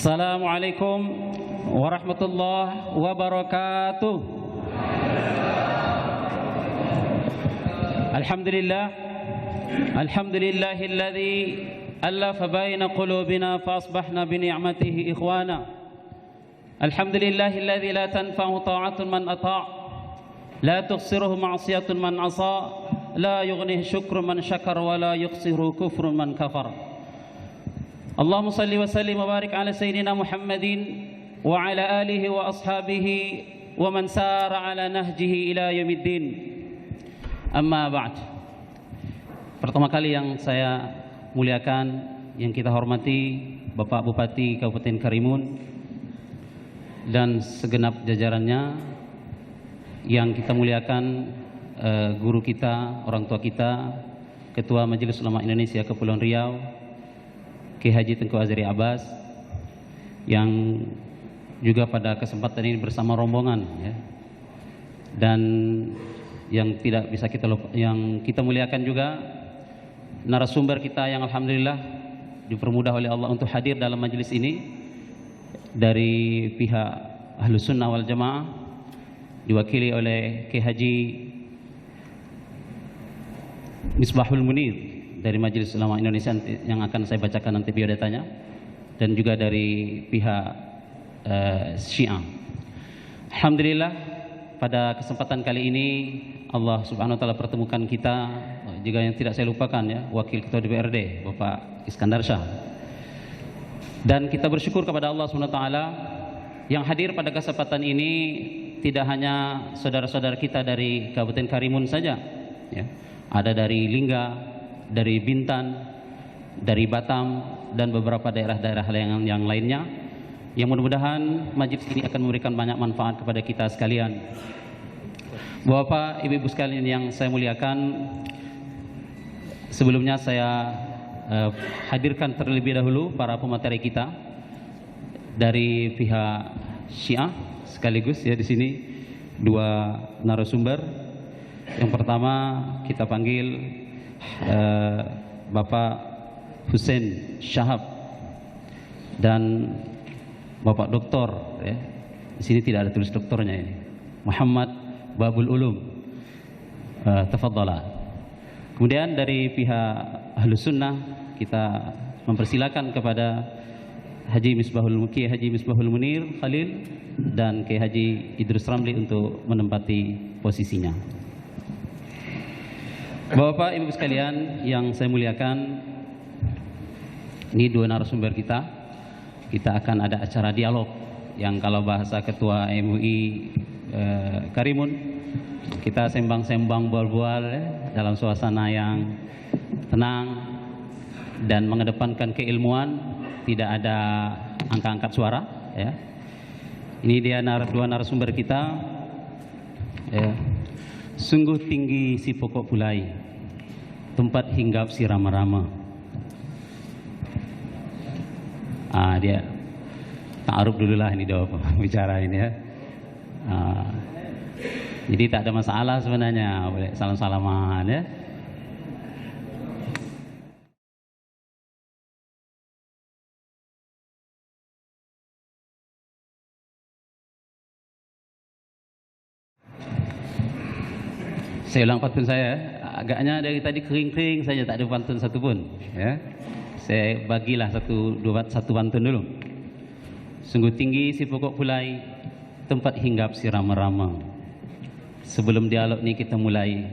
Assalamualaikum warahmatullahi wabarakatuh. Alhamdulillah, alhamdulillahilladzi alafa baina qulubina fa asbahna bi ni'matihi ikhwana. Alhamdulillahilladzi la tanfa'u ta'atun man ata', la tukhsiruhu ma'siyatun man asa, la yughnihi syukru man syakar wa la yukhsiruhu kufrun man kafar. Allahumma salli wa sallim wa barik ala sayyidina Muhammadin wa ala alihi wa ashabihi wa man sara ala nahjihi ila yaumiddin. Amma ba'd. Pertama kali yang saya muliakan, yang kita hormati Bapak Bupati Kabupaten Karimun dan segenap jajarannya, yang kita muliakan guru kita, orang tua kita, Ketua Majelis Ulama Indonesia Kepulauan Riau, Kiai Haji Tengku Azhari Abbas, yang juga pada kesempatan ini bersama rombongan, ya. Dan yang tidak bisa kita lupa, yang kita muliakan juga narasumber kita yang alhamdulillah dipermudah oleh Allah untuk hadir dalam majelis ini dari pihak Ahlus Sunnah wal Jamaah, diwakili oleh Kiai Haji Misbahul Munir dari Majelis Ulama Indonesia yang akan saya bacakan nanti biodatanya, dan juga dari pihak Syiah. Alhamdulillah, pada kesempatan kali ini Allah Subhanahu wa taala pertemukan kita, juga yang tidak saya lupakan, ya, Wakil Ketua DPRD Bapak Iskandar Shah. Dan kita bersyukur kepada Allah Subhanahu wa taala yang hadir pada kesempatan ini tidak hanya saudara-saudara kita dari Kabupaten Karimun saja, ya. Ada dari Lingga, dari Bintan, dari Batam, dan beberapa daerah-daerah yang lainnya, yang mudah-mudahan majelis ini akan memberikan banyak manfaat kepada kita sekalian. Bapak, Ibu-ibu sekalian yang saya muliakan, sebelumnya saya hadirkan terlebih dahulu para pemateri kita dari pihak Syiah, sekaligus ya di sini dua narasumber. Yang pertama kita panggil Bapak Hussein Syahab dan Bapak Doktor, ya. Di sini tidak ada tulis doktornya ini, Muhammad Babul Ulum. Tafadhala. Kemudian dari pihak Ahlus Sunnah kita mempersilakan kepada Kiai Haji Misbahul Munir Khalil dan Kiai Haji Idrus Ramli untuk menempati posisinya. Bapak Ibu sekalian yang saya muliakan, ini dua narasumber kita. Kita akan ada acara dialog yang kalau bahasa Ketua MUI Karimun, kita sembang-sembang bual-bual, ya, dalam suasana yang tenang dan mengedepankan keilmuan, tidak ada angka-angkat suara, ya. Ini dia dua narasumber kita, ya. Sungguh tinggi si pokok pulai, tempat hinggap si rama-rama. Dia ta'aruf dulu lah ini dia bicara ini, ya. Jadi tak ada masalah sebenarnya, boleh salam-salaman, ya. Saya ulang pantun saya, agaknya dari tadi kering-kering saja, tak ada pantun satu pun, ya. Saya bagilah satu pantun dulu. Sungguh tinggi si pokok pulai, tempat hinggap si rama-rama. Sebelum dialog ini kita mulai,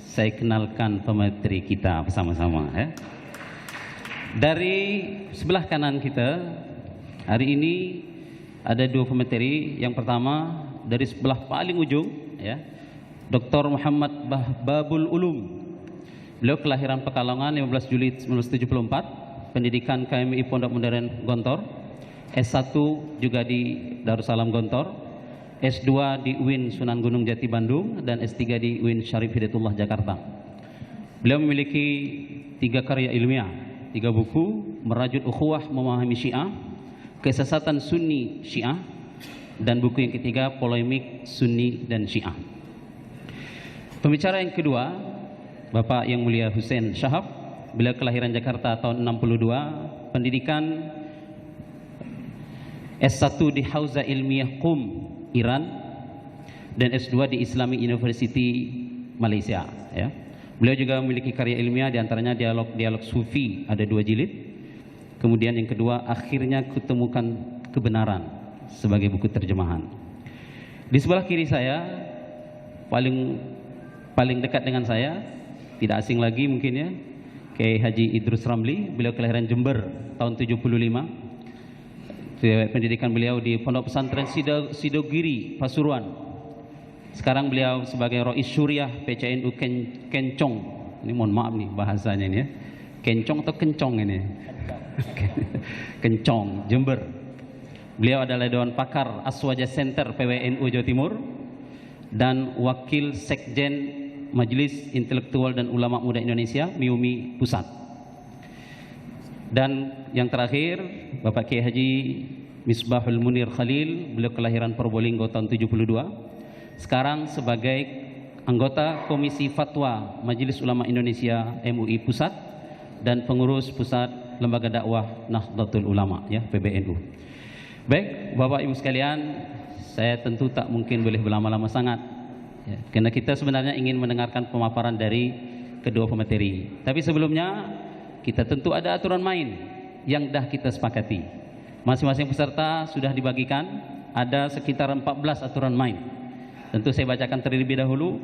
saya kenalkan pemateri kita bersama-sama, ya. Dari sebelah kanan kita hari ini ada dua pemateri. Yang pertama dari sebelah paling ujung, ya, Dr. Muhammad Babul Ulum. Beliau kelahiran Pekalongan 15 Juli 1974, pendidikan KMI Pondok Modern Gontor, S1 juga di Darussalam Gontor, S2 di UIN Sunan Gunung Jati Bandung, dan S3 di UIN Syarif Hidayatullah Jakarta. Beliau memiliki 3 karya ilmiah, 3 buku, Merajut Ukhuwah Memahami Syiah, Kesesatan Sunni Syiah, dan buku yang ketiga, Polemik Sunni dan Syiah. Pembicara yang kedua, Bapak Yang Mulia Hussein Syahab. Beliau kelahiran Jakarta tahun 62, pendidikan S1 di Hauza Ilmiah Qum, Iran, dan S2 di Islamic University Malaysia. Ya. Beliau juga memiliki karya ilmiah, diantaranya dialog Sufi, ada 2 jilid. Kemudian yang kedua, Akhirnya Kutemukan Kebenaran, sebagai buku terjemahan. Di sebelah kiri saya, paling dekat dengan saya, tidak asing lagi mungkin ya, Kiai Haji Idrus Ramli. Beliau kelahiran Jember tahun 75. Pendidikan beliau di Pondok Pesantren Sidogiri, Pasuruan. Sekarang beliau sebagai Rois Syuriah PCNU Kencong. Ini mohon maaf nih bahasanya ini ya. Kencong atau kencong ini? Kencong, Jember. Beliau adalah Dewan Pakar Aswaja Center PWNU Jawa Timur dan Wakil Sekjen Majelis Intelektual dan Ulama Muda Indonesia MIUMI Pusat. Dan yang terakhir, Bapak Kiai Haji Misbahul Munir Khalil. Beliau kelahiran Probolinggo tahun 72. Sekarang sebagai anggota Komisi Fatwa Majelis Ulama Indonesia MUI Pusat dan pengurus Pusat Lembaga Dakwah Nahdlatul Ulama ya, PBNU. Baik, Bapak Ibu sekalian, saya tentu tak mungkin boleh berlama-lama sangat ya, karena kita sebenarnya ingin mendengarkan pemaparan dari kedua pemateri. Tapi sebelumnya kita tentu ada aturan main yang dah kita sepakati. Masing-masing peserta sudah dibagikan ada sekitar 14 aturan main. Tentu saya bacakan terlebih dahulu.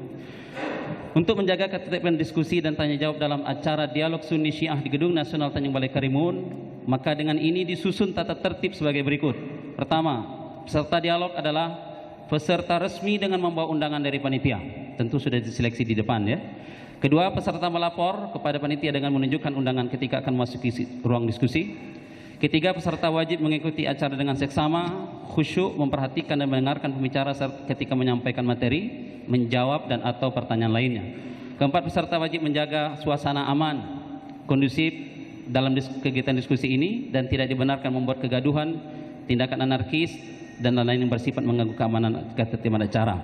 Untuk menjaga ketertiban diskusi dan tanya jawab dalam acara Dialog Sunni Syiah di Gedung Nasional Tanjung Balai Karimun, maka dengan ini disusun tata tertib sebagai berikut. Pertama, peserta dialog adalah peserta resmi dengan membawa undangan dari panitia. Tentu sudah diseleksi di depan ya. Kedua, peserta melapor kepada panitia dengan menunjukkan undangan ketika akan memasuki ruang diskusi. Ketiga, peserta wajib mengikuti acara dengan seksama, khusyuk, memperhatikan dan mendengarkan pembicara ketika menyampaikan materi, menjawab dan atau pertanyaan lainnya. Keempat, peserta wajib menjaga suasana aman, kondusif dalam kegiatan diskusi ini dan tidak dibenarkan membuat kegaduhan, tindakan anarkis dan lain-lain yang bersifat mengganggu keamanan ketertiban acara.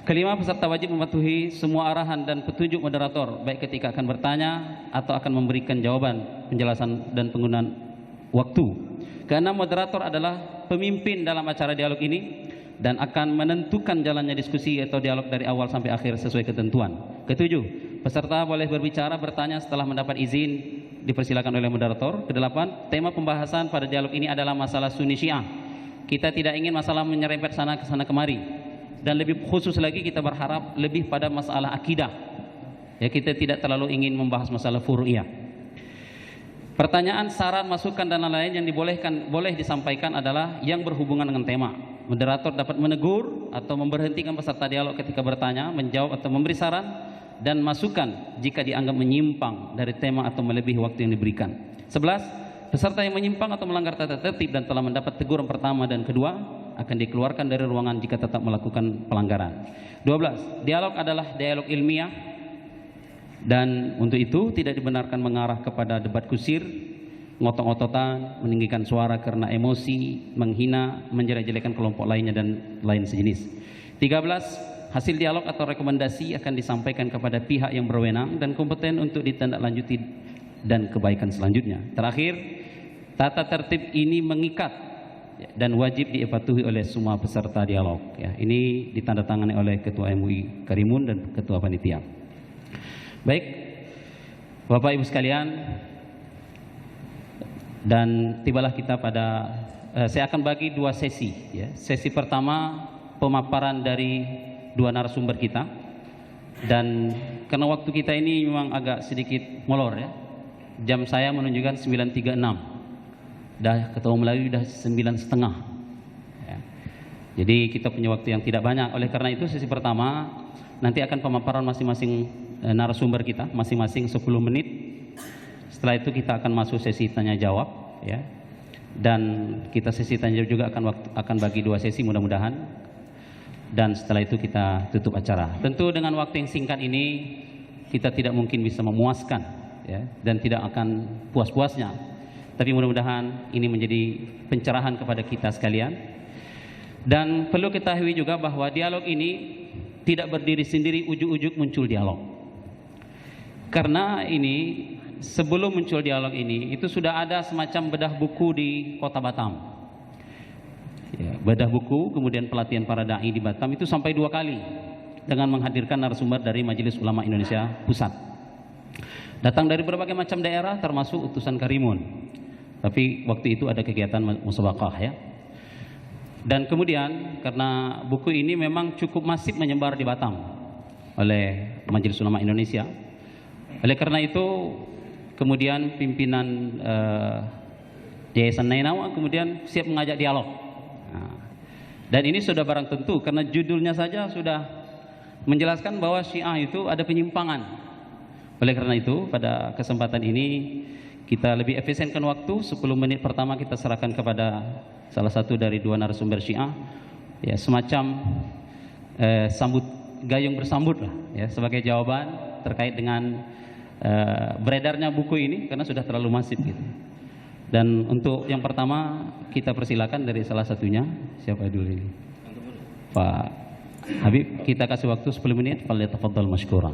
Kelima, peserta wajib mematuhi semua arahan dan petunjuk moderator, baik ketika akan bertanya atau akan memberikan jawaban, penjelasan dan penggunaan waktu. Keenam, moderator adalah pemimpin dalam acara dialog ini dan akan menentukan jalannya diskusi atau dialog dari awal sampai akhir sesuai ketentuan. Ketujuh, peserta boleh berbicara bertanya setelah mendapat izin dipersilakan oleh moderator. Kedelapan, tema pembahasan pada dialog ini adalah masalah Sunni Syiah. Kita tidak ingin masalah menyerempet sana kemari. Dan lebih khusus lagi kita berharap lebih pada masalah akidah. Ya, kita tidak terlalu ingin membahas masalah furu'iyah. Pertanyaan, saran, masukan dan lain-lain yang boleh disampaikan adalah yang berhubungan dengan tema. Moderator dapat menegur atau memberhentikan peserta dialog ketika bertanya, menjawab atau memberi saran dan masukan jika dianggap menyimpang dari tema atau melebihi waktu yang diberikan. 11. Peserta yang menyimpang atau melanggar tata tertib dan telah mendapat teguran pertama dan kedua akan dikeluarkan dari ruangan jika tetap melakukan pelanggaran. 12. Dialog adalah dialog ilmiah. Dan untuk itu tidak dibenarkan mengarah kepada debat kusir, ngotot-ngototan, meninggikan suara karena emosi, menghina, menjelek-jelekan kelompok lainnya dan lain sejenis. 13. Hasil dialog atau rekomendasi akan disampaikan kepada pihak yang berwenang dan kompeten untuk ditindaklanjuti dan kebaikan selanjutnya. Terakhir, tata tertib ini mengikat dan wajib dipatuhi oleh semua peserta dialog. Ya, ini ditandatangani oleh Ketua MUI Karimun dan Ketua Panitia. Baik, Bapak Ibu sekalian, dan tibalah kita pada, saya akan bagi dua sesi. Ya. Sesi pertama pemaparan dari dua narasumber kita, dan karena waktu kita ini memang agak sedikit molor ya. Jam saya menunjukkan 9.36, dah ketemu Melayu dah 9.30. Ya. Jadi kita punya waktu yang tidak banyak. Oleh karena itu sesi pertama nanti akan pemaparan masing-masing narasumber kita masing-masing 10 menit. Setelah itu kita akan masuk sesi tanya jawab ya. Dan kita sesi tanya jawab juga akan bagi dua sesi mudah-mudahan. Dan setelah itu kita tutup acara. Tentu dengan waktu yang singkat ini kita tidak mungkin bisa memuaskan ya, dan tidak akan puas-puasnya. Tapi mudah-mudahan ini menjadi pencerahan kepada kita sekalian. Dan perlu ketahui juga bahwa dialog ini tidak berdiri sendiri, ujuk-ujuk muncul dialog. Karena ini sebelum muncul dialog ini itu sudah ada semacam bedah buku di Kota Batam. bedah buku, kemudian pelatihan para dai di Batam itu sampai 2 kali dengan menghadirkan narasumber dari Majelis Ulama Indonesia Pusat. Datang dari berbagai macam daerah termasuk utusan Karimun. Tapi waktu itu ada kegiatan musabaqah ya. Dan kemudian karena buku ini memang cukup masif menyebar di Batam oleh Majelis Ulama Indonesia. Oleh karena itu kemudian pimpinan Yayasan Nainawa kemudian siap mengajak dialog. Nah, dan ini sudah barang tentu karena judulnya saja sudah menjelaskan bahwa Syiah itu ada penyimpangan. Oleh karena itu pada kesempatan ini kita lebih efisienkan waktu. 10 menit pertama kita serahkan kepada salah satu dari 2 narasumber Syiah, ya semacam gayung bersambut lah, ya sebagai jawaban terkait dengan beredarnya buku ini karena sudah terlalu masif gitu. Dan untuk yang pertama kita persilakan dari salah satunya, siapa dulu ini? Pak Habib, kita kasih waktu 10 menit. Falyatafaddal mashkura.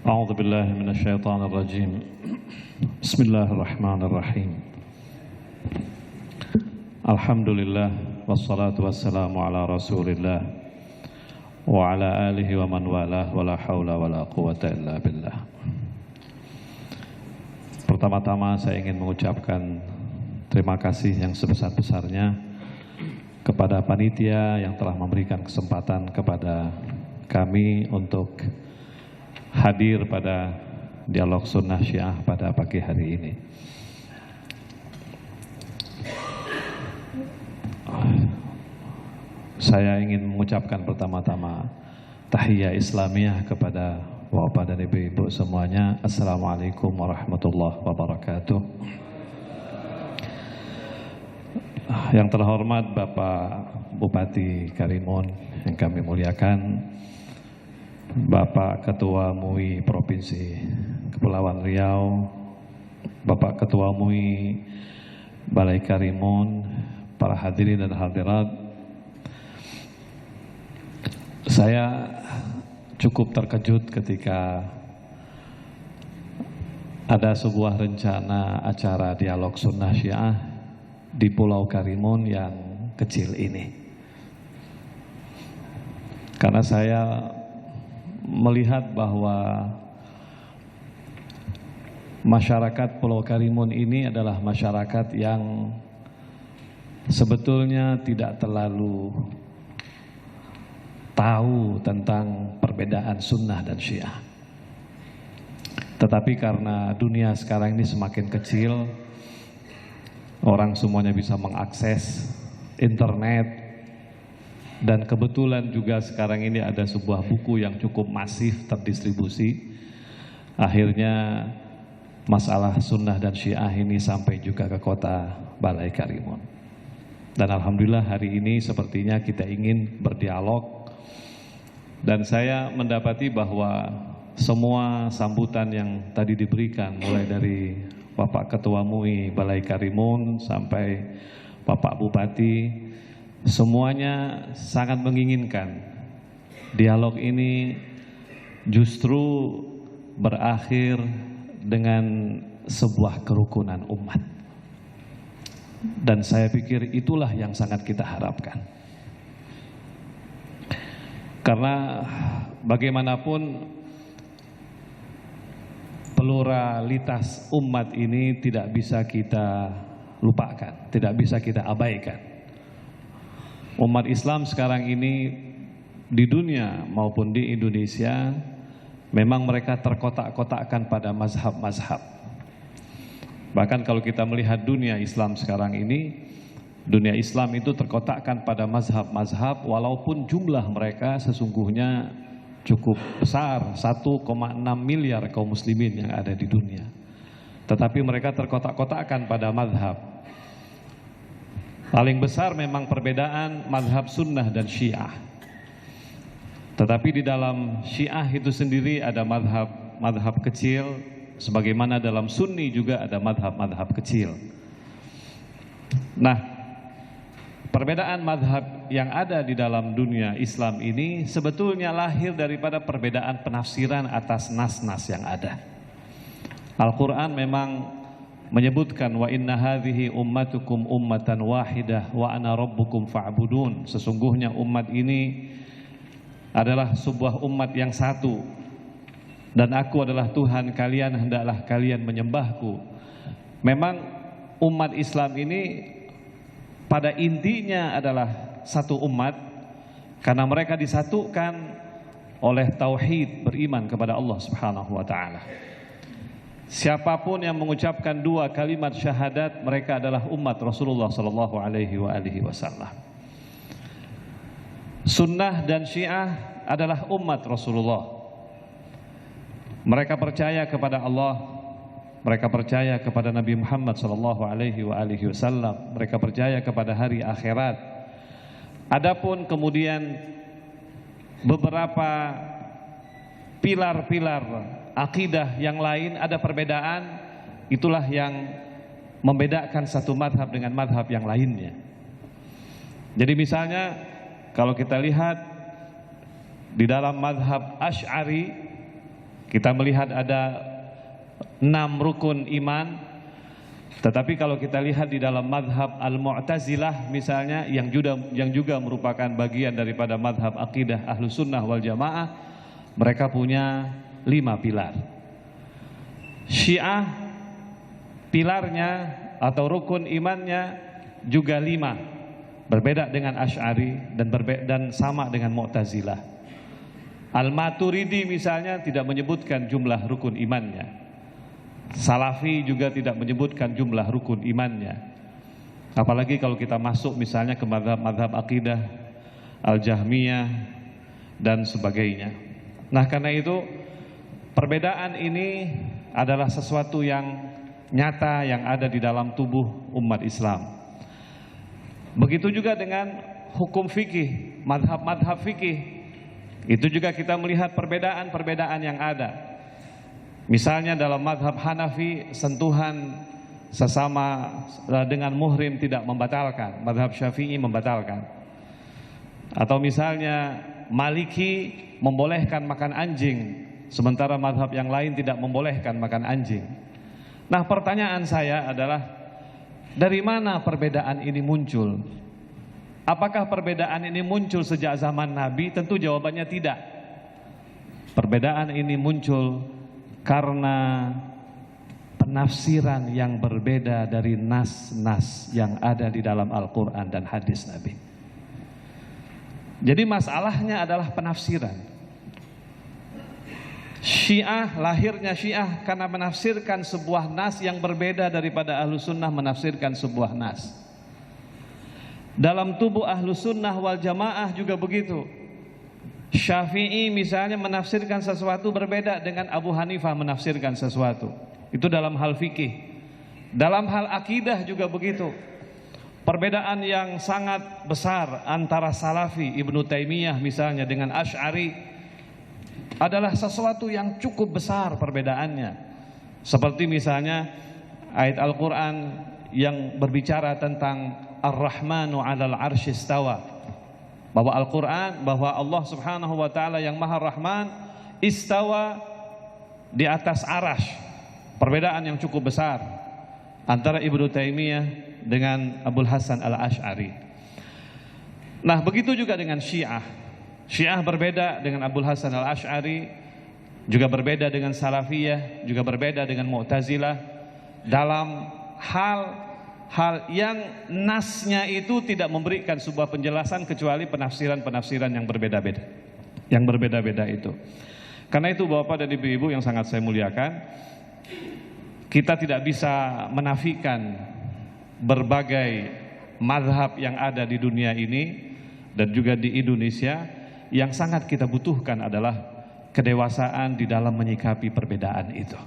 A'udzu billahi minasyaitonir rajim. Bismillahirrahmanirrahim. Alhamdulillah wassalatu wassalamu ala Rasulillah wa ala alihi wa man walah wa la haula wa la quwata illa billah. Pertama-tama saya ingin mengucapkan terima kasih yang sebesar-besarnya kepada panitia yang telah memberikan kesempatan kepada kami untuk hadir pada dialog sunnah Syiah pada pagi hari ini. Saya ingin mengucapkan pertama-tama tahiyya Islamiyah kepada Bapak dan Ibu-ibu semuanya. Assalamualaikum warahmatullahi wabarakatuh. Yang terhormat Bapak Bupati Karimun yang kami muliakan, Bapak Ketua MUI Provinsi Kepulauan Riau, Bapak Ketua MUI Balai Karimun, para hadirin dan hadirat, saya cukup terkejut ketika ada sebuah rencana acara dialog sunnah Syiah di Pulau Karimun yang kecil ini. Karena saya melihat bahwa masyarakat Pulau Karimun ini adalah masyarakat yang sebetulnya tidak terlalu tahu tentang perbedaan sunnah dan Syiah. Tetapi karena dunia sekarang ini semakin kecil, orang semuanya bisa mengakses internet, dan kebetulan juga sekarang ini ada sebuah buku yang cukup masif terdistribusi. Akhirnya masalah sunnah dan Syiah ini sampai juga ke kota Balai Karimun. Dan alhamdulillah hari ini sepertinya kita ingin berdialog. Dan saya mendapati bahwa semua sambutan yang tadi diberikan, mulai dari Bapak Ketua MUI Balai Karimun sampai Bapak Bupati, semuanya sangat menginginkan dialog ini justru berakhir dengan sebuah kerukunan umat. Dan saya pikir itulah yang sangat kita harapkan. Karena bagaimanapun pluralitas umat ini tidak bisa kita lupakan, tidak bisa kita abaikan. Umat Islam sekarang ini di dunia maupun di Indonesia memang mereka terkotak-kotakkan pada mazhab-mazhab. Bahkan kalau kita melihat dunia Islam sekarang ini, dunia Islam itu terkotakkan pada mazhab-mazhab, walaupun jumlah mereka sesungguhnya cukup besar, 1,6 miliar kaum muslimin yang ada di dunia. Tetapi mereka terkotak-kotakkan pada mazhab. Paling besar memang perbedaan mazhab sunnah dan Syiah. Tetapi di dalam Syiah itu sendiri ada mazhab kecil, sebagaimana dalam Sunni juga ada mazhab kecil. Nah, perbedaan mazhab yang ada di dalam dunia Islam ini sebetulnya lahir daripada perbedaan penafsiran atas nas-nas yang ada. Al-Quran memang menyebutkan wa inna hadhihi ummatukum ummatan wahidah wa ana rabbukum fa'budun. Sesungguhnya umat ini adalah sebuah umat yang satu dan aku adalah Tuhan kalian, hendaklah kalian menyembahku. Memang umat Islam ini pada intinya adalah satu umat karena mereka disatukan oleh tauhid, beriman kepada Allah Subhanahu wa taala. Siapapun yang mengucapkan dua kalimat syahadat, mereka adalah umat Rasulullah sallallahu alaihi wasallam. Sunnah dan Syiah adalah umat Rasulullah. Mereka percaya kepada Allah, mereka percaya kepada Nabi Muhammad sallallahu alaihi wasallam, mereka percaya kepada hari akhirat. Adapun kemudian beberapa pilar-pilar akidah yang lain ada perbedaan, itulah yang membedakan satu madhab dengan madhab yang lainnya. Jadi misalnya kalau kita lihat di dalam madhab Asy'ari, kita melihat ada 6 rukun iman. Tetapi kalau kita lihat di dalam madhab Al-Mu'tazilah misalnya, yang juga merupakan bagian daripada madhab akidah Ahlus Sunnah wal Jamaah, mereka punya 5 pilar. Syiah pilarnya atau rukun imannya juga 5, berbeda dengan Asy'ari dan sama dengan Mu'tazilah. Al-Maturidi misalnya tidak menyebutkan jumlah rukun imannya. Salafi juga tidak menyebutkan jumlah rukun imannya. Apalagi kalau kita masuk misalnya ke madhab akidah Al-Jahmiyah dan sebagainya. Nah, karena itu perbedaan ini adalah sesuatu yang nyata yang ada di dalam tubuh umat Islam. Begitu juga dengan hukum fikih, madhab fikih. Itu juga kita melihat perbedaan-perbedaan yang ada. Misalnya dalam madhab Hanafi, sentuhan sesama dengan muhrim tidak membatalkan, madhab Syafi'i membatalkan. Atau misalnya Maliki membolehkan makan anjing, sementara madhab yang lain tidak membolehkan makan anjing. Nah, pertanyaan saya adalah, dari mana perbedaan ini muncul? Apakah perbedaan ini muncul sejak zaman Nabi? Tentu jawabannya tidak. Perbedaan ini muncul karena penafsiran yang berbeda dari nas-nas yang ada di dalam Al-Quran dan hadis Nabi. Jadi masalahnya adalah penafsiran. Syiah, lahirnya Syiah karena menafsirkan sebuah nas yang berbeda daripada Ahlus Sunnah menafsirkan sebuah nas. Dalam tubuh Ahlus Sunnah wal Jamaah juga begitu. Syafi'i misalnya menafsirkan sesuatu berbeda dengan Abu Hanifah menafsirkan sesuatu. Itu dalam hal fikih. Dalam hal akidah juga begitu. Perbedaan yang sangat besar antara Salafi Ibnu Taimiyah misalnya dengan Asy'ari adalah sesuatu yang cukup besar perbedaannya. Seperti misalnya ayat Al-Quran yang berbicara tentang Ar-Rahmanu 'alal 'arsy istawa. Bahwa Al-Quran, bahwa Allah Subhanahu wa ta'ala yang Maha Rahman istawa di atas arash. Perbedaan yang cukup besar antara Ibnu Taimiyah dengan Abul Hasan Al-Asy'ari. Nah, begitu juga dengan Syiah. Syiah berbeda dengan Abul Hasan Al-Asy'ari, juga berbeda dengan Salafiyah, juga berbeda dengan Mu'tazilah dalam hal yang nasnya itu tidak memberikan sebuah penjelasan kecuali penafsiran-penafsiran yang berbeda-beda. Yang berbeda-beda itu. Karena itu Bapak dan Ibu-ibu yang sangat saya muliakan, kita tidak bisa menafikan berbagai mazhab yang ada di dunia ini dan juga di Indonesia. Yang sangat kita butuhkan adalah kedewasaan di dalam menyikapi perbedaan itu.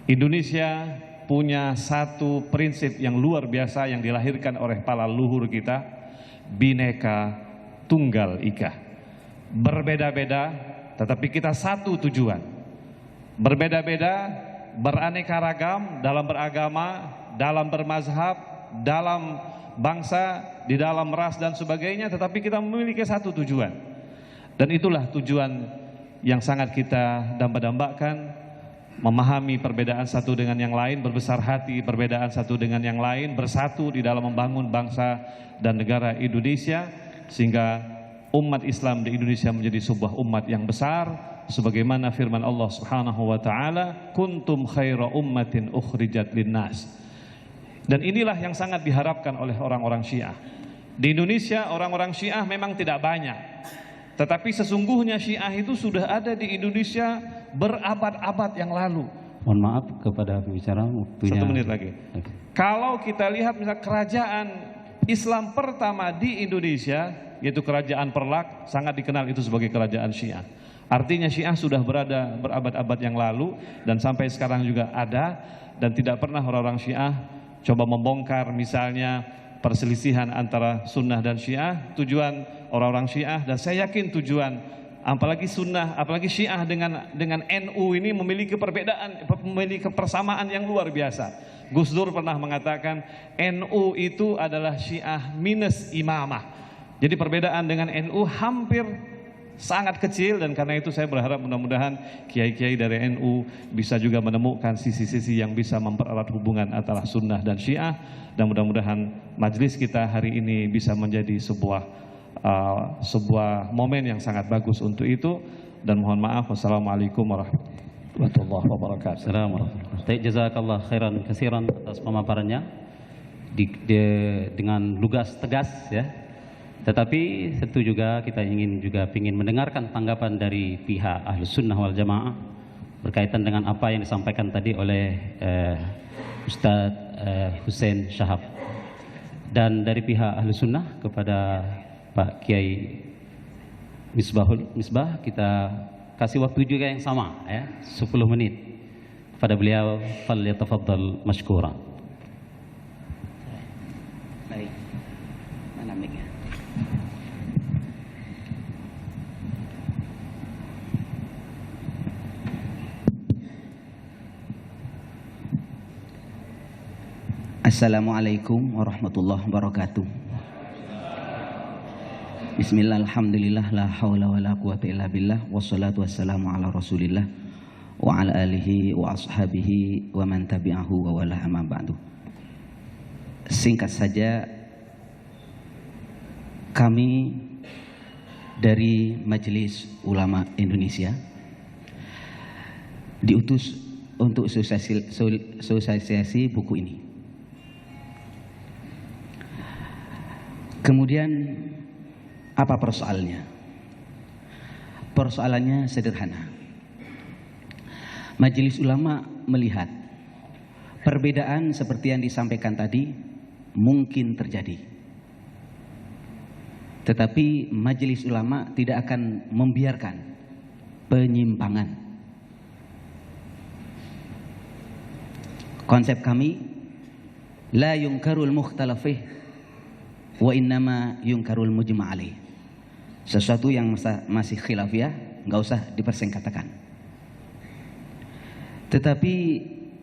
Indonesia punya satu prinsip yang luar biasa yang dilahirkan oleh para leluhur kita, Bhinneka Tunggal Ika. Berbeda-beda tetapi kita satu tujuan. Berbeda-beda, beraneka ragam dalam beragama, dalam bermazhab, dalam bangsa, di dalam ras dan sebagainya, tetapi kita memiliki satu tujuan. Dan itulah tujuan yang sangat kita damba-dambakan, memahami perbedaan satu dengan yang lain, berbesar hati perbedaan satu dengan yang lain, bersatu di dalam membangun bangsa dan negara Indonesia, sehingga umat Islam di Indonesia menjadi sebuah umat yang besar, sebagaimana firman Allah Subhanahu wa taala, kuntum khaira ummatin ukhrijat linnas. Dan inilah yang sangat diharapkan oleh orang-orang Syiah. Di Indonesia orang-orang Syiah memang tidak banyak, tetapi sesungguhnya Syiah itu sudah ada di Indonesia berabad-abad yang lalu. Mohon maaf kepada pembicara, waktunya 1 menit lagi. Kalau kita lihat misalnya kerajaan Islam pertama di Indonesia, yaitu kerajaan Perlak, sangat dikenal itu sebagai kerajaan Syiah. Artinya Syiah sudah berada berabad-abad yang lalu dan sampai sekarang juga ada, dan tidak pernah orang-orang Syiah coba membongkar misalnya perselisihan antara sunnah dan Syiah. Tujuan orang-orang Syiah, dan saya yakin tujuan apalagi sunnah, apalagi Syiah dengan NU ini memiliki perbedaan, memiliki persamaan yang luar biasa. Gus Dur pernah mengatakan NU itu adalah Syiah minus imamah. Jadi perbedaan dengan NU hampir sangat kecil, dan karena itu saya berharap mudah-mudahan kiai-kiai dari NU bisa juga menemukan sisi-sisi yang bisa mempererat hubungan antara sunnah dan Syiah, dan mudah-mudahan majelis kita hari ini bisa menjadi sebuah momen yang sangat bagus untuk itu. Dan mohon maaf, wassalamualaikum warahmatullahi wabarakatuh. Assalamualaikum. Jazakallah khairan katsiran atas pemaparannya dengan lugas tegas ya. Tetapi tentu juga kita ingin mendengarkan tanggapan dari pihak Ahlus Sunnah wal Jamaah berkaitan dengan apa yang disampaikan tadi oleh Ustadz Hussein Syahab. Dan dari pihak Ahlus Sunnah kepada Pak Kiai Misbah, kita kasih waktu juga yang sama ya, 10 menit kepada beliau. Falyatafaddal mashkura. Baik. Mana mic-nya? Assalamualaikum warahmatullahi wabarakatuh. Bismillah, alhamdulillah, la hawla wa la quwata illa billah, wassalatu wassalamu ala rasulillah wa ala alihi wa ashabihi wa man tabi'ahu wa wala amma ba'du. Singkat saja, kami dari Majelis Ulama Indonesia diutus untuk sosialisasi buku ini. Kemudian apa persoalannya? Persoalannya sederhana. Majelis Ulama melihat perbedaan seperti yang disampaikan tadi mungkin terjadi. Tetapi Majelis Ulama tidak akan membiarkan penyimpangan. Konsep kami, la yungkarul mukhtalafih wa innama yungkarul mujma' alaih. Sesuatu yang masih khilafiyah nggak usah dipersingkatkan. Tetapi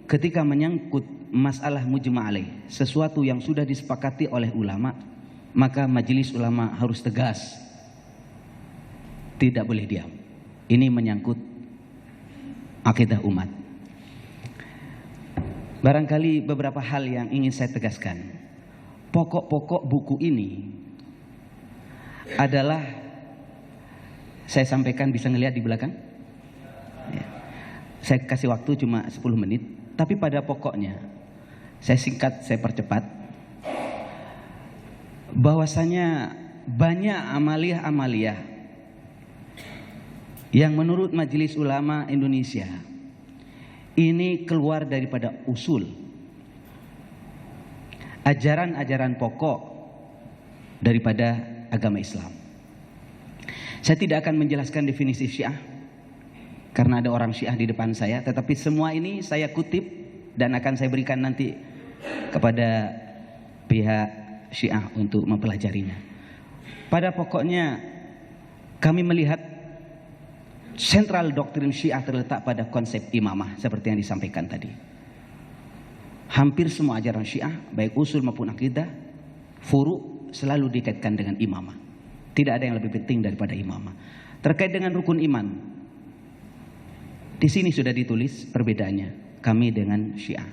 ketika menyangkut masalah mujma' alaih, sesuatu yang sudah disepakati oleh ulama, maka majelis ulama harus tegas, tidak boleh diam. Ini menyangkut akidah umat. Barangkali beberapa hal yang ingin saya tegaskan. Pokok-pokok buku ini adalah, saya sampaikan, bisa ngelihat di belakang ya. Saya kasih waktu cuma 10 menit, tapi pada pokoknya saya singkat, saya percepat, bahwasanya banyak amaliyah-amaliyah yang menurut Majelis Ulama Indonesia ini keluar daripada usul ajaran-ajaran pokok daripada agama Islam. Saya tidak akan menjelaskan definisi Syiah karena ada orang Syiah di depan saya, tetapi semua ini saya kutip dan akan saya berikan nanti kepada pihak Syiah untuk mempelajarinya. Pada pokoknya kami melihat sentral doktrin Syiah terletak pada konsep imamah seperti yang disampaikan tadi. Hampir semua ajaran Syiah, baik usul maupun akidah, furu, selalu dikaitkan dengan imamah. Tidak ada yang lebih penting daripada imamah. Terkait dengan rukun iman, Di sini sudah ditulis perbedaannya kami dengan Syiah.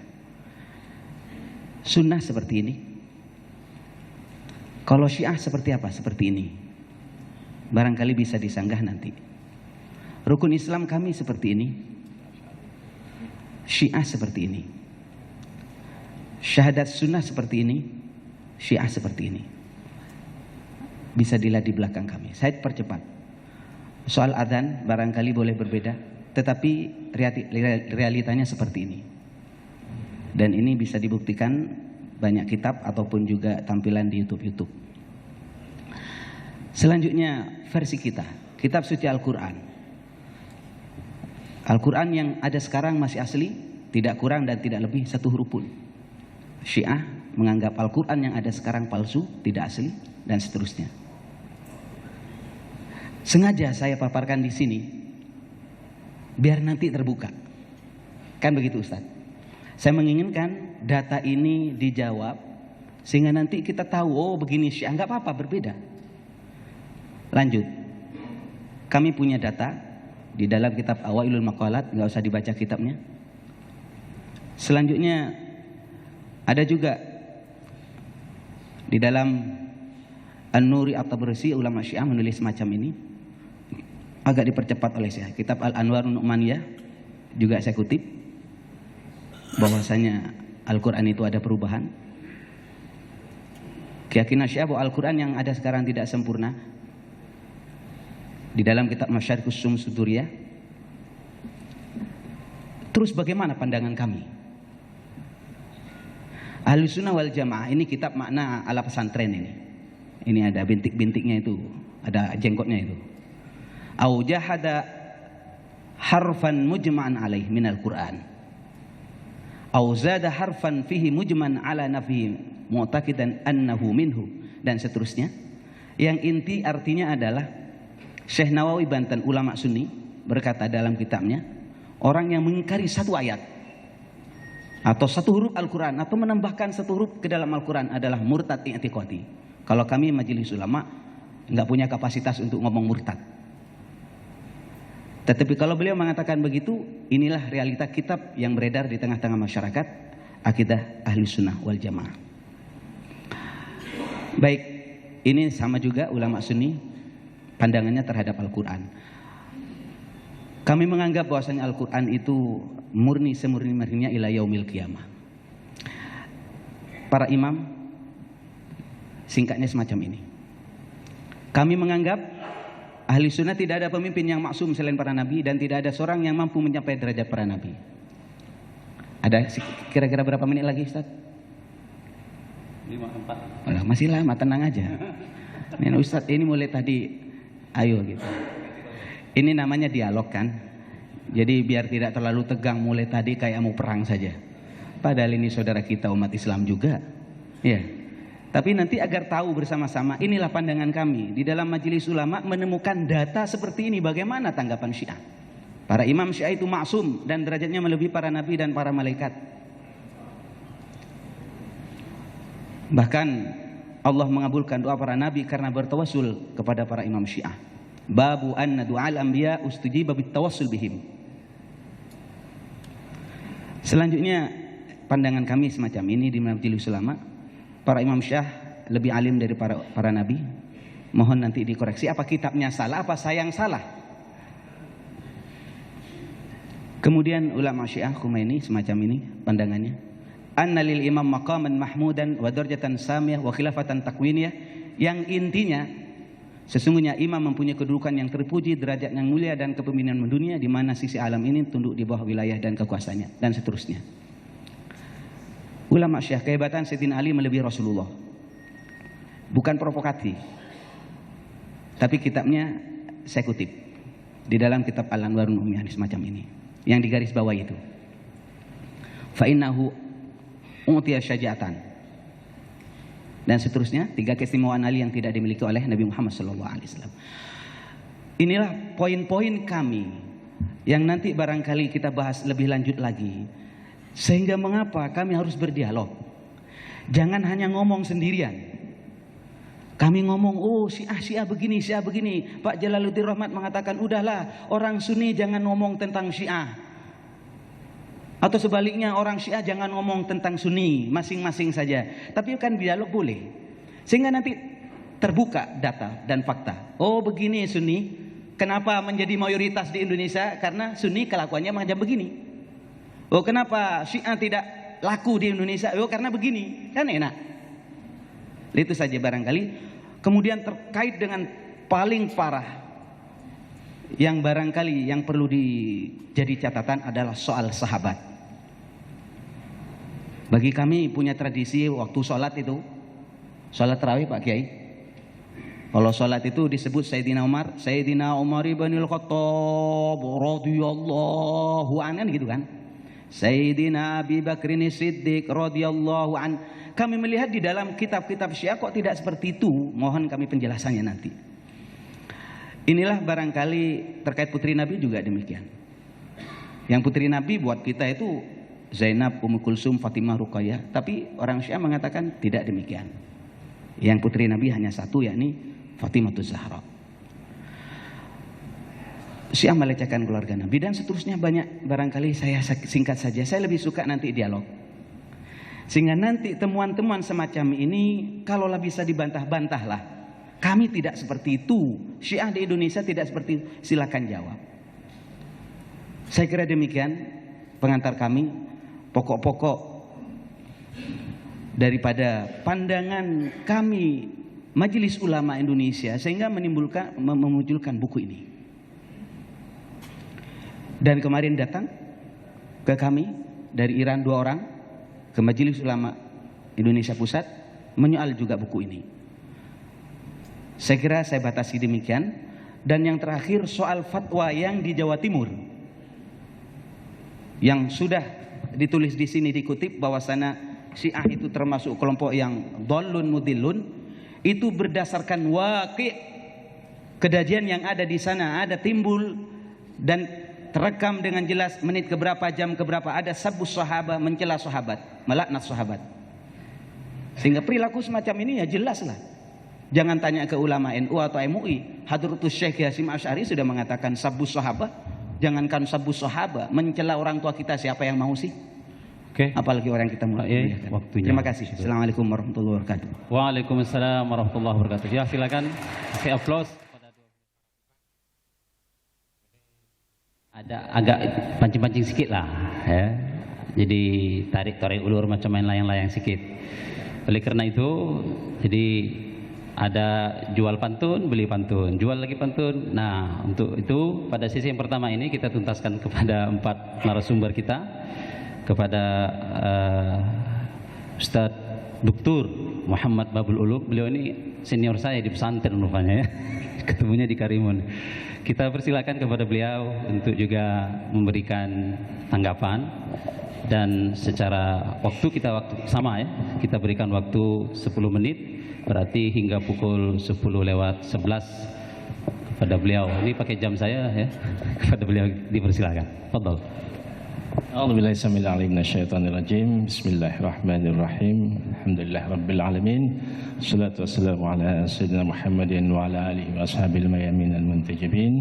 Sunnah seperti ini. Kalau Syiah seperti apa? Seperti ini. Barangkali bisa disanggah nanti. Rukun Islam kami seperti ini. Syiah seperti ini. Syahadat sunnah seperti ini. Syiah seperti ini. Bisa dilihat di belakang kami. Saya percepat. Soal adzan barangkali boleh berbeda, tetapi realitanya seperti ini. Dan ini bisa dibuktikan banyak kitab ataupun juga tampilan di YouTube. Selanjutnya versi kita, kitab suci Al-Quran. Al-Quran yang ada sekarang masih asli, tidak kurang dan tidak lebih satu huruf pun. Syiah menganggap Al-Quran yang ada sekarang palsu, tidak asli, dan seterusnya. Sengaja saya paparkan di sini, biar nanti terbuka. Kan begitu Ustaz? Saya menginginkan data ini dijawab, sehingga nanti kita tahu, oh begini Syiah, nggak apa-apa, berbeda. Lanjut, kami punya data di dalam kitab Awailul Maqalat, nggak usah dibaca kitabnya. Selanjutnya ada juga di dalam An-Nuri At-Tabrisi, ulama Syiah menulis macam ini. Agak dipercepat oleh saya. Kitab Al-Anwarun Nu'maniyah juga saya kutip bahwasanya Al-Quran itu ada perubahan. Keyakinan Syiah bahwa Al-Quran yang ada sekarang tidak sempurna. Di dalam kitab Masyarikus Suduriyah. Terus bagaimana pandangan kami? Ahlussunnah wal Jamaah, ini kitab makna ala pesantren ini. Ini ada bintik-bintiknya itu, ada jengkotnya itu. Au jahada harfan mujma'an alaih minal Qur'an. Au zada harfan fihi mujman ala nafihi mu'taqidan annahu minhu, dan seterusnya. Yang inti artinya adalah Syekh Nawawi Banten, ulama Sunni, berkata dalam kitabnya, orang yang mengingkari satu ayat atau satu huruf Al-Quran atau menambahkan satu huruf ke dalam Al-Quran adalah murtad i'tiqadi. Kalau kami majelis ulama nggak punya kapasitas untuk ngomong murtad. Tetapi kalau beliau mengatakan begitu, inilah realita kitab yang beredar di tengah-tengah masyarakat, akidah Ahlussunnah wal Jamaah. Baik, ini sama juga ulama Sunni pandangannya terhadap Al-Quran. Kami menganggap bahwasanya Al-Quran itu murni semurni-murninya ila yaumil qiyamah. Para imam singkatnya semacam ini. Kami menganggap ahli sunnah tidak ada pemimpin yang maksum selain para nabi, dan tidak ada seorang yang mampu mencapai derajat para nabi. Ada kira-kira berapa menit lagi Ustaz? 5-4. Oh, masih lama, tenang aja. Ini Ustaz ini mulai tadi ayo gitu. Ini namanya dialog kan. Jadi biar tidak terlalu tegang mulai tadi kayak mau perang saja. Padahal ini saudara kita umat Islam juga. Ya. Tapi nanti agar tahu bersama-sama, inilah pandangan kami. Di dalam majelis ulama menemukan data seperti ini, bagaimana tanggapan Syiah. Para imam Syiah itu maksum dan derajatnya melebihi para nabi dan para malaikat. Bahkan Allah mengabulkan doa para nabi karena bertawassul kepada para imam Syiah. Babu anna du'al anbiya ustujiba bitawassul bihim. Selanjutnya pandangan kami semacam ini di majelis ulama. Para imam Syiah lebih alim dari para nabi. Mohon nanti dikoreksi, apa kitabnya salah, apa saya yang salah. Kemudian ulama Syiah Khomeini semacam ini pandangannya. Anna lil imam maqaman mahmudan wa darjatan samiyah wa khilafatan takwiniyah, yang intinya sesungguhnya imam mempunyai kedudukan yang terpuji, derajat yang mulia dan kepemimpinan mendunia, di mana sisi alam ini tunduk di bawah wilayah dan kekuasaannya, dan seterusnya. Ulama Syiah, kehebatan Sayyidina Ali melebihi Rasulullah. Bukan provokatif. Tapi kitabnya saya kutip di dalam kitab Al-Anwarun Nu'maniyah semacam ini, yang digaris bawah itu. Fa innahu utiya syaja'atan, dan seterusnya, 3 keistimewaan Ali yang tidak dimiliki oleh Nabi Muhammad SAW. Inilah poin-poin kami yang nanti barangkali kita bahas lebih lanjut lagi. Sehingga mengapa kami harus berdialog. Jangan hanya ngomong sendirian. Kami ngomong, oh Syiah begini, Syiah begini. Pak Jalaluddin Rahmat mengatakan, udahlah orang Sunni jangan ngomong tentang Syiah. Atau sebaliknya orang Syiah jangan ngomong tentang Sunni, masing-masing saja. Tapi kan dialog boleh. Sehingga nanti terbuka data dan fakta. Oh begini Sunni, kenapa menjadi mayoritas di Indonesia? Karena Sunni kelakuannya macam begini. Oh kenapa Syiah tidak laku di Indonesia? Oh karena begini, kan enak. Itu saja barangkali. Kemudian terkait dengan paling parah yang barangkali yang perlu jadi catatan adalah soal sahabat. Bagi kami punya tradisi waktu sholat itu, sholat tarawih Pak Kiai. Kalau sholat itu disebut Sayyidina Umar ibn al-Khattab radhiyallahu anhu gitu kan. Sayyidina Abi Bakrin Siddiq radhiyallahu an. Kami melihat di dalam kitab-kitab Syiah kok tidak seperti itu. Mohon kami penjelasannya nanti. Inilah barangkali terkait putri Nabi juga demikian. Yang putri Nabi buat kita itu Zainab, Ummu Kulsum, Fatimah, Ruqayyah. Tapi orang Syiah mengatakan tidak demikian. Yang putri Nabi hanya satu, yakni Fatimah Zahra. Syiah melecehkan keluarga Nabi dan seterusnya banyak. Barangkali saya singkat saja. Saya lebih suka nanti dialog. Sehingga nanti temuan-temuan semacam ini kalaulah bisa dibantah-bantahlah. Kami tidak seperti itu. Syiah di Indonesia tidak seperti itu. Silakan jawab. Saya kira demikian pengantar kami. Pokok-pokok daripada pandangan kami Majelis Ulama Indonesia sehingga memunculkan buku ini. Dan kemarin datang ke kami dari Iran 2 orang ke Majelis Ulama Indonesia Pusat menyoal juga buku ini. Saya kira saya batasi demikian. Dan yang terakhir soal fatwa yang di Jawa Timur yang sudah ditulis di sini dikutip bahwasana Syiah itu termasuk kelompok yang dhalun mudillun, itu berdasarkan waqi' kejadian yang ada di sana, ada timbul dan terekam dengan jelas menit keberapa, jam keberapa, ada sabbus sahabat, mencela sahabat, melaknat sahabat. Sehingga perilaku semacam ini ya jelaslah. Jangan tanya ke ulama NU atau MUI. Hadratus Syekh Hasyim Asy'ari sudah mengatakan sabbus sahabat. Jangankan sabbus sahabat, mencela orang tua kita siapa yang mau sih? Oke. Apalagi orang kita mulai. Waktunya. Terima kasih. Assalamualaikum warahmatullahi wabarakatuh. Waalaikumsalam warahmatullahi wabarakatuh. Ya silakan. Kasih aplaus. Ada agak pancing-pancing sedikit lah ya. Jadi tarik ulur macam main layang-layang sedikit. Oleh karena itu jadi ada jual pantun, beli pantun, jual lagi pantun. Nah, untuk itu pada sesi yang pertama ini kita tuntaskan kepada 4 narasumber kita, kepada Ustadz Dr. Muhammad Babul Ulum. Beliau ini senior saya di pesantren rupanya ya. Ketemunya di Karimun. Kita persilakan kepada beliau untuk juga memberikan tanggapan dan secara waktu sama ya. Kita berikan waktu 10 menit, berarti hingga pukul 10:11 kepada beliau. Ini pakai jam saya ya. Kepada beliau dipersilakan. Fadhal. A'udzubillahi samil alim minasyaitonir rajim. Bismillahirrahmanirrahim. Alhamdulillahirabbil alamin. Wassalatu wassalamu ala sayyidina Muhammadin wa ala alihi wa ashabil mayamin al-muntajibin.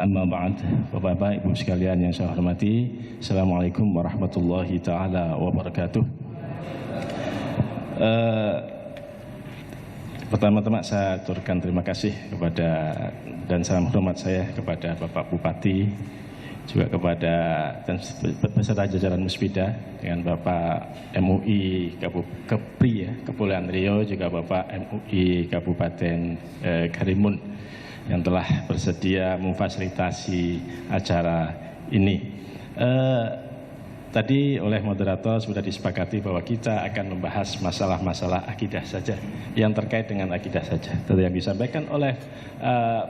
Amma ba'd. Bapak-bapak, Ibu sekalian yang saya hormati, Assalamualaikum warahmatullahi taala wabarakatuh. Pertama-tama saya aturkan terima kasih kepada dan salam hormat saya kepada Bapak Bupati, juga kepada dan beserta jajaran Musbida dengan Bapak MUI Kepri ya, Kepulauan Riau, juga Bapak MUI Kabupaten Karimun yang telah bersedia memfasilitasi acara ini. Tadi oleh moderator sudah disepakati bahwa kita akan membahas masalah-masalah akidah saja, yang terkait dengan akidah saja. Tadi yang disampaikan oleh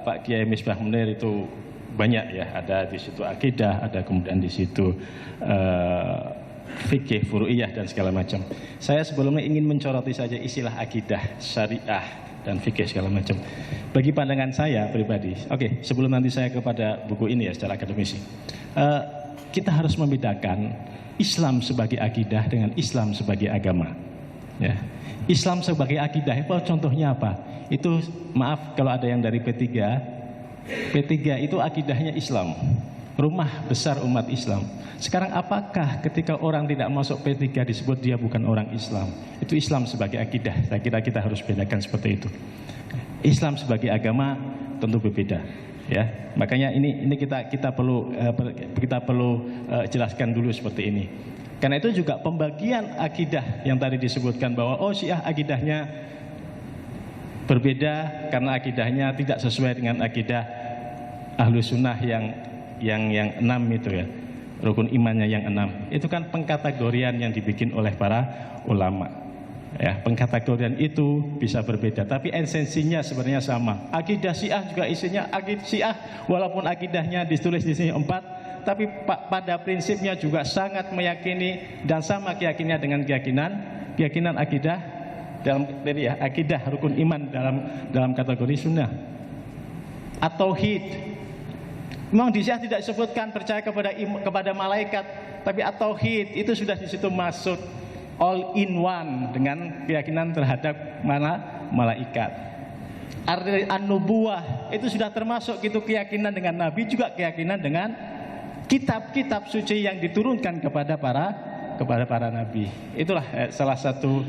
Pak Kiai Misbah Munir itu banyak ya, ada di situ akidah, ada kemudian di situ fikih, furu'iyah dan segala macam. Saya sebelumnya ingin mencoroti saja istilah akidah, syariah dan fikih segala macam. Bagi pandangan saya pribadi, oke, sebelum nanti saya kepada buku ini ya secara akademisi, kita harus membedakan Islam sebagai akidah dengan Islam sebagai agama. Ya. Islam sebagai akidah, itu contohnya apa? Itu maaf kalau ada yang dari P3 itu akidahnya Islam, rumah besar umat Islam. Sekarang apakah ketika orang tidak masuk P3 disebut dia bukan orang Islam? Itu Islam sebagai akidah. Saya kira kita harus bedakan seperti itu. Islam sebagai agama tentu berbeda, ya. Makanya ini kita perlu jelaskan dulu seperti ini. Karena itu juga pembagian akidah yang tadi disebutkan bahwa Syiah akidahnya berbeda karena akidahnya tidak sesuai dengan akidah Ahlus Sunnah yang 6 itu ya, rukun imannya yang 6. Itu kan pengkategorian yang dibikin oleh para ulama. Ya, pengkategorian itu bisa berbeda, tapi esensinya sebenarnya sama. Akidah Syiah juga isinya akidah Syiah, walaupun akidahnya ditulis di sini 4, tapi pada prinsipnya juga sangat meyakini dan sama keyakinannya dengan keyakinan akidah dalam akidah rukun iman dalam kategori sunnah. At-tauhid. Memang di Syiah tidak disebutkan percaya kepada malaikat, tapi at-tauhid itu sudah di situ masuk all in one dengan keyakinan terhadap malaikat. An-nubuwah itu sudah termasuk gitu keyakinan dengan nabi, juga keyakinan dengan kitab-kitab suci yang diturunkan kepada para nabi. Itulah salah satu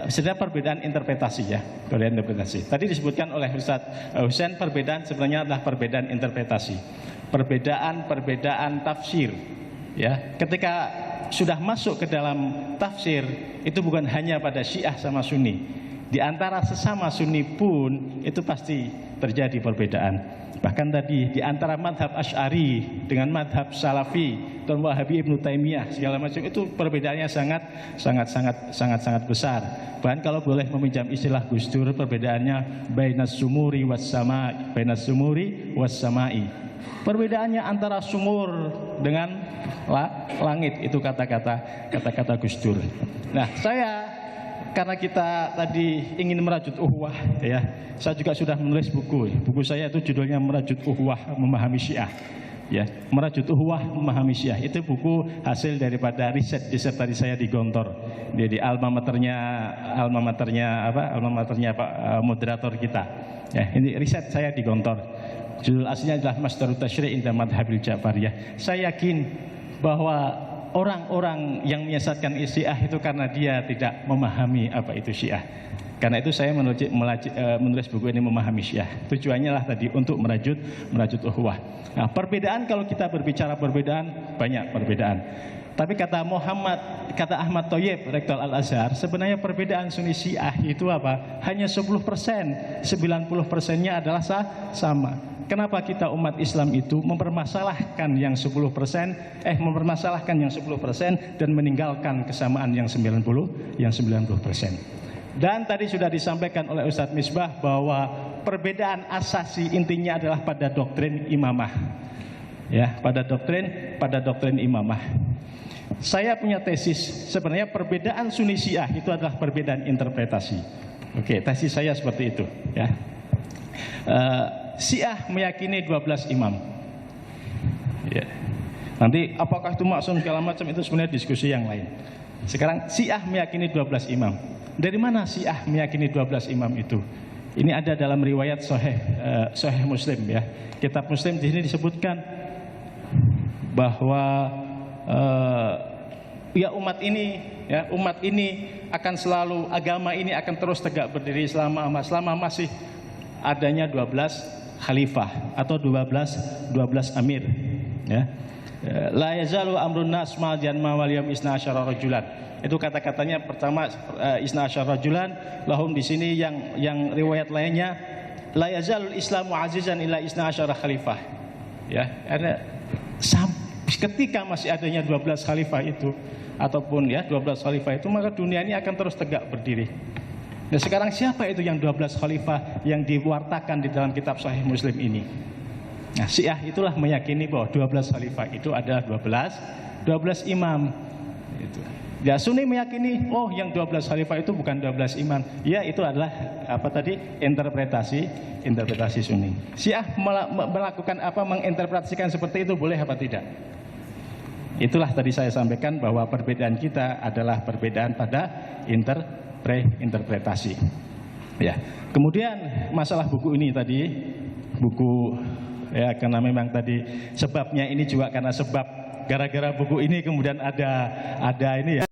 sebenarnya perbedaan interpretasi ya, perbedaan interpretasi. Tadi disebutkan oleh Ustaz Husain, perbedaan sebenarnya adalah perbedaan interpretasi, perbedaan tafsir. Ya, ketika sudah masuk ke dalam tafsir itu bukan hanya pada Syiah sama Sunni. Di antara sesama Sunni pun itu pasti terjadi perbedaan. Bahkan tadi di antara madhab Asy'ari dengan madhab Salafi dan Wahabi Ibnu Taimiyah segala macam itu perbedaannya sangat besar. Bahkan kalau boleh meminjam istilah Gus Dur, perbedaannya bainas sumuri was samai. Perbedaannya antara sumur dengan langit, itu kata-kata Gus Dur. Nah, karena kita tadi ingin merajut uhwah ya, saya juga sudah menulis buku saya itu judulnya Merajut Uhwah Memahami Syiah ya. Merajut Uhwah Memahami Syiah itu buku hasil daripada riset disertasi saya di Gontor, di alma maternya Pak moderator kita ya. Ini riset saya di Gontor, judul aslinya adalah Masdarut Tasyri' inda Madhabil Ja'fariyah. Saya yakin bahwa orang-orang yang menyesatkan Syiah itu karena dia tidak memahami apa itu Syiah. Karena itu saya menulis buku ini Memahami Syiah. Tujuannya lah tadi untuk merajut uhwah. Nah, perbedaan, kalau kita berbicara perbedaan, banyak perbedaan. Tapi kata Ahmad Thoyyib, Rektor Al-Azhar, sebenarnya perbedaan Sunni Syiah itu apa? Hanya 10%, 90%-nya adalah sama. Kenapa kita umat Islam itu mempermasalahkan yang 10%, dan meninggalkan kesamaan yang 90%. Dan tadi sudah disampaikan oleh Ustadz Misbah bahwa perbedaan asasi intinya adalah pada doktrin imamah. Ya, pada doktrin imamah. Saya punya tesis, sebenarnya perbedaan Sunni Syiah itu adalah perbedaan interpretasi. Oke, tesis saya seperti itu, ya. Syiah meyakini 12 imam. Ya. Nanti apakah itu maksum segala macam itu sebenarnya diskusi yang lain. Sekarang Syiah meyakini 12 imam. Dari mana Syiah meyakini 12 imam itu? Ini ada dalam riwayat Sahih Muslim ya. Kitab Muslim di sini disebutkan bahwa umat ini akan selalu, agama ini akan terus tegak berdiri selama masih adanya 12 khalifah atau 12 amir ya. La yazalu amrun nas ma'jan mawal yawm isna asyara rajulan. Itu kata-katanya pertama isna asyara rajulan, lahum di sini yang riwayat lainnya la yazalul islamu azizan illa isna asyara khalifah. Ya, ada ketika masih adanya 12 khalifah itu ataupun ya 12 khalifah itu, maka dunia ini akan terus tegak berdiri. Nah, sekarang siapa itu yang 12 khalifah yang diwartakan di dalam kitab Sahih Muslim ini? Nah, Syiah itulah meyakini bahwa 12 khalifah itu adalah 12 imam. Itu. Ya, Sunni meyakini yang 12 khalifah itu bukan 12 imam. Ya, itu adalah interpretasi Sunni. Syiah melakukan menginterpretasikan seperti itu boleh apa tidak? Itulah tadi saya sampaikan bahwa perbedaan kita adalah perbedaan pada interpretasi. Ya. Kemudian masalah buku ini tadi, buku ya, karena memang tadi sebabnya ini juga karena sebab gara-gara buku ini kemudian ada ini ya.